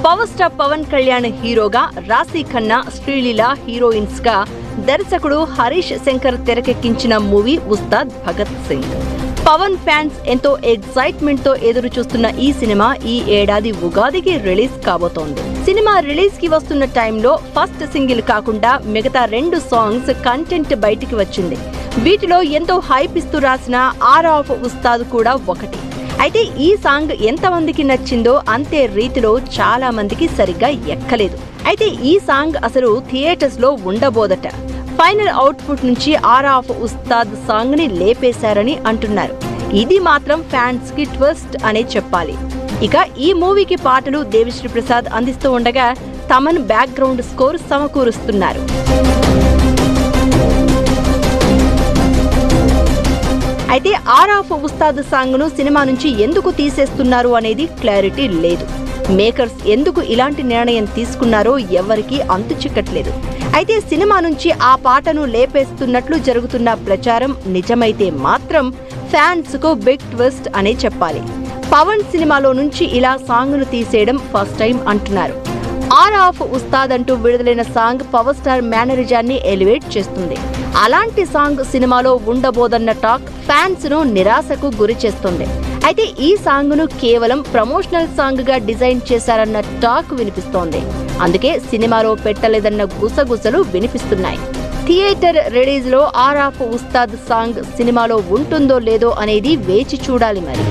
Power star Pawan Kalyan హీరోగా, రాశి Khanna, Sreeleela heroines గా దర్శకుడు హరీష్ శంకర్ తెరకెక్కించిన మూవీ ఉస్తాద్ భగత్ సింగ్. పవన్ ఫ్యాన్స్ ఎంతో ఎక్సైట్మెంట్ తో ఎదురు చూస్తున్న ఈ సినిమా ఈ ఏడాది ఉగాదికి రిలీజ్ కాబోతోంది. సినిమా రిలీజ్ కి వస్తున్న టైంలో ఫస్ట్ సింగిల్ కాకుండా మిగతా 2 సాంగ్స్ కంటెంట్ బయటికి వచ్చింది. వీటిలో ఎంతో హైప్ ఇస్తూ రాసిన ఆర్ ఆఫ్ ఉస్తాద్ కూడా ఒకటి. అయితే ఈ సాంగ్ ఎంతమందికి నచ్చిందో అంతే రీతిలో చాలా మందికి సరిగ్గా ఎక్కలేదు. అయితే ఈ సాంగ్ అసలు థియేటర్స్ లో ఉండబోదట. ఫైనల్ అవుట్పుట్ నుంచి ఆర్ ఆఫ్ ఉస్తాద్ సాంగ్ ని లేపేశారని అంటున్నారు. ఇది మాత్రం ఫ్యాన్స్ కి ట్విస్ట్ అనే చెప్పాలి. ఇక ఈ మూవీకి పాటలు దేవిశ్రీ ప్రసాద్ అందిస్తూ ఉండగా తమన్ బ్యాక్గ్రౌండ్ స్కోర్ సమకూరుస్తున్నారు. అయితే ఆర్ ఆఫ్ ఉస్తాద్ సాంగ్ ను సినిమా నుంచి ఎందుకు తీసేస్తున్నారు అనేది క్లారిటీ లేదు. మేకర్స్ ఎందుకు ఇలాంటి నిర్ణయం తీసుకున్నారో ఎవరికీ అంతు చిక్కట్లేదు. అయితే సినిమా నుంచి ఆ పాటను లేపేస్తున్నట్లు జరుగుతున్న ప్రచారం నిజమైతే మాత్రం ఫ్యాన్స్ కు బిగ్ ట్విస్ట్ అనే చెప్పాలి. పవన్ సినిమాలో నుంచి ఇలా సాంగ్ ను తీసేయడం ఫస్ట్ టైం అంటున్నారు. ఆర్ ఆఫ్ ఉస్తాద్ అంటూ విడుదలైన సాంగ్ పవర్ స్టార్ మేనరిజాన్ని ఎలివేట్ చేస్తుంది. అలాంటి సాంగ్ సినిమాలో ఉండబోదన్న టాక్ ఫ్యాన్స్ ను నిరాశకు గురి చేస్తుంది. అయితే ఈ సాంగ్ ను కేవలం ప్రమోషనల్ సాంగ్ గా డిజైన్ చేశారన్న టాక్ వినిపిస్తోంది. అందుకే సినిమాలో పెట్టలేదన్న గుసగుసలు వినిపిస్తున్నాయి. థియేటర్ రిలీజ్ లో ఆర్ ఆఫ్ ఉస్తాద్ సాంగ్ సినిమాలో ఉంటుందో లేదో అనేది వేచి చూడాలి మరి.